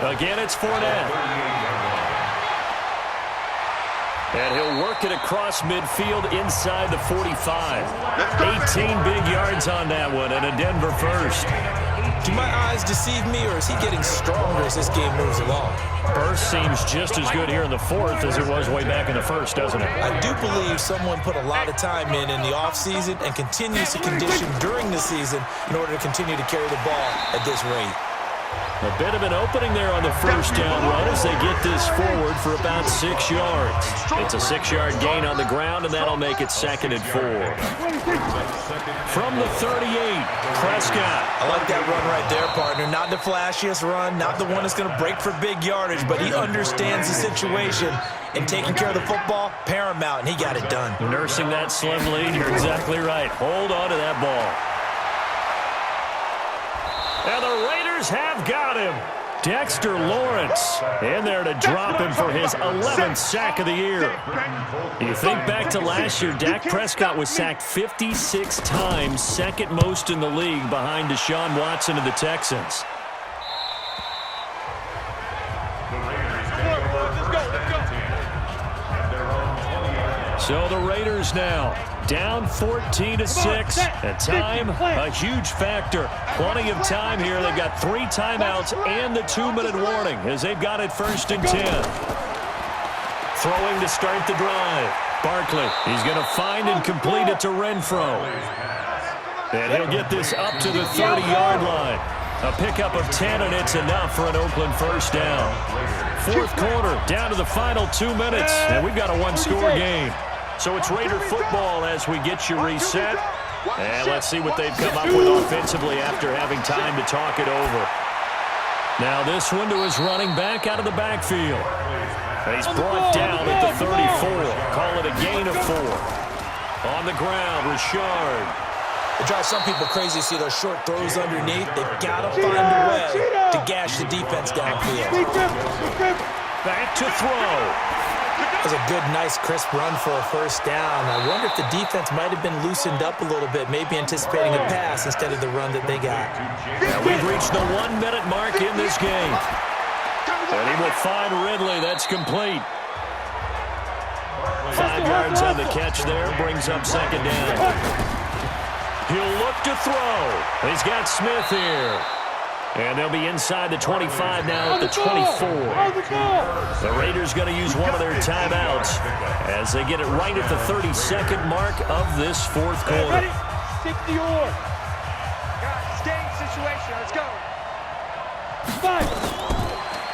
Again, it's Fournette. And he'll work it across midfield inside the 45. 18 big yards on that one, and a Denver first. Do my eyes deceive me, or is he getting stronger as this game moves along? Burst seems just as good here in the 4th as it was way back in the 1st, doesn't it? I do believe someone put a lot of time in the offseason and continues to condition during the season in order to continue to carry the ball at this rate. A bit of an opening there on the first down run as they get this forward for about 6 yards. It's a 6-yard gain on the ground, and that'll make it 2nd and 4. From the 38, Prescott. I like that run right there, partner. Not the flashiest run, not the one that's going to break for big yardage, but he understands the situation, and taking care of the football, paramount, and he got it done. Nursing that slim lead, you're exactly right. Hold on to that ball. And the Raiders have got him. Dexter Lawrence in there to drop him for his 11th sack of the year. You think back to last year, Dak Prescott was sacked 56 times, 2nd most in the league behind Deshaun Watson of the Texans. So the Raiders now down 14-6, and time a huge factor. Plenty of time here. They've got 3 timeouts and the 2-minute warning as they've got it 1st and 10. Throwing to start the drive. Barkley, he's going to find and complete it to Renfro. And he'll get this up to the 30-yard line. A pickup of 10, and it's enough for an Oakland first down. 4th quarter, down to the final 2 minutes, and we've got a 1-score game. So it's Raider football as we get you reset. And let's see what they've come up with offensively after having time to talk it over. Now this one to his running back out of the backfield. He's brought down at the 34. Call it a gain of 4. On the ground, Richard. It drives some people crazy to see those short throws underneath. They've got to find a way to gash the defense downfield. Back to throw. That was a good, nice, crisp run for a first down. I wonder if the defense might have been loosened up a little bit, maybe anticipating a pass instead of the run that they got. Now we've reached the 1-minute mark in this game. And he will find Ridley. That's complete. 5 yards on the catch there. Brings up 2nd down. He'll look to throw. He's got Smith here. And they'll be inside the 25 now at the 24. The Raiders going to use one of their timeouts as they get it right at the 32nd mark of this 4th quarter. Stick the oar. Staying situation. Let's go.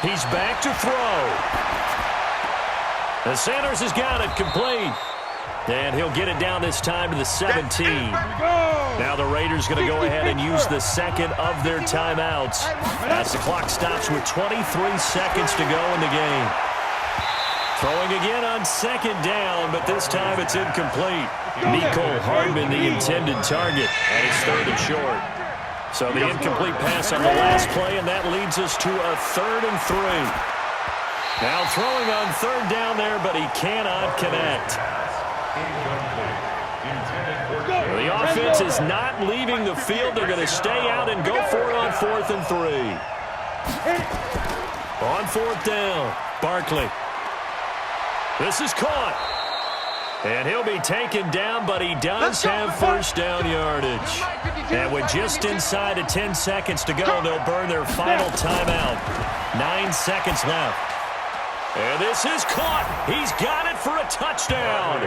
He's back to throw. And Sanders has got it complete. And he'll get it down this time to the 17. Now the Raiders going to go ahead and use the 2nd of their timeouts as the clock stops with 23 seconds to go in the game. Throwing again on 2nd down, but this time it's incomplete. Mecole Hardman, the intended target, and it's 3rd and short. So the incomplete pass on the last play, and that leads us to a 3rd and 3. Now throwing on 3rd down there, but he cannot connect. The offense is not leaving the field. They're going to stay out and go for it on 4th and 3. On fourth down, Barkley. This is caught. And he'll be taken down, but he does have first down yardage. And with just inside of 10 seconds to go, they'll burn their final timeout. 9 seconds left. And this is caught. He's got it for a touchdown.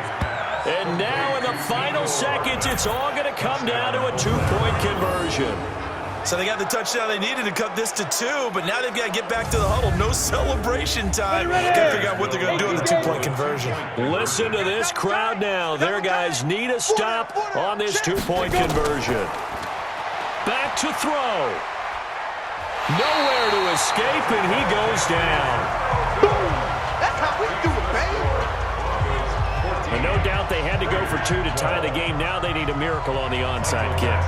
And now in the final seconds, it's all going to come down to a 2-point conversion. So they got the touchdown they needed to cut this to 2, but now they've got to get back to the huddle. No celebration time. Got to figure out what they're going to do in the 2-point conversion. Listen to this crowd now. Their guys need a stop on this 2-point conversion. Back to throw. Nowhere to escape, and he goes down. That's how we do it, baby. And no doubt they had to go for 2 to tie the game. Now they need a miracle on the onside kick.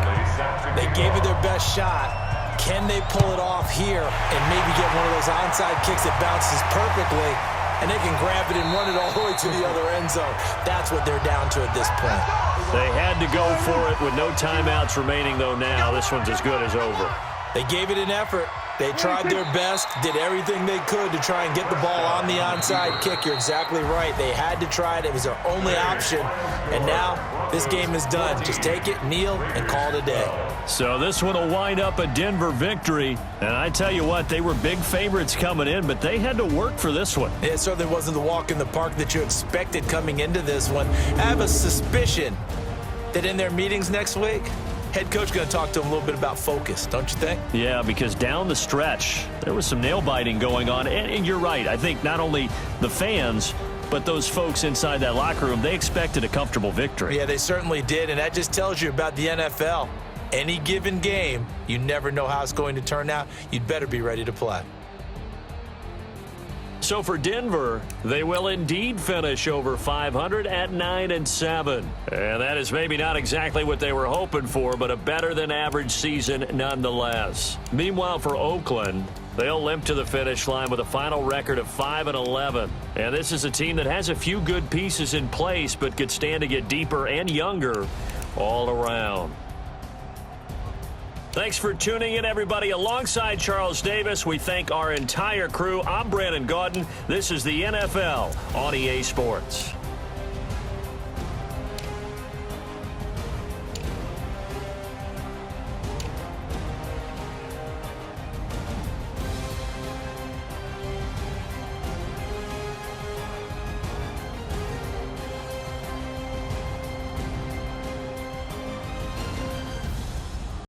They gave it their best shot. Can they pull it off here and maybe get one of those onside kicks that bounces perfectly, and they can grab it and run it all the way to the other end zone? That's what they're down to at this point. They had to go for it with no timeouts remaining, though, now. This one's as good as over. They gave it an effort. They tried their best, did everything they could to try and get the ball on the onside kick. You're exactly right. They had to try it. It was their only option. And now this game is done. Just take it, kneel, and call it a day. So this one will wind up a Denver victory. And I tell you what, they were big favorites coming in, but they had to work for this one. It certainly wasn't the walk in the park that you expected coming into this one. I have a suspicion that in their meetings next week, head coach going to talk to him a little bit about focus, don't you think? Yeah, because down the stretch, there was some nail-biting going on. And you're right. I think not only the fans, but those folks inside that locker room, they expected a comfortable victory. Yeah, they certainly did, and that just tells you about the NFL. Any given game, you never know how it's going to turn out. You'd better be ready to play. So for Denver, they will indeed finish over 500 at 9-7. And that is maybe not exactly what they were hoping for, but a better-than-average season nonetheless. Meanwhile, for Oakland, they'll limp to the finish line with a final record of 5-11. And this is a team that has a few good pieces in place, but could stand to get deeper and younger all around. Thanks for tuning in, everybody. Alongside Charles Davis, we thank our entire crew. I'm Brandon Gaudin. This is the NFL on EA Sports.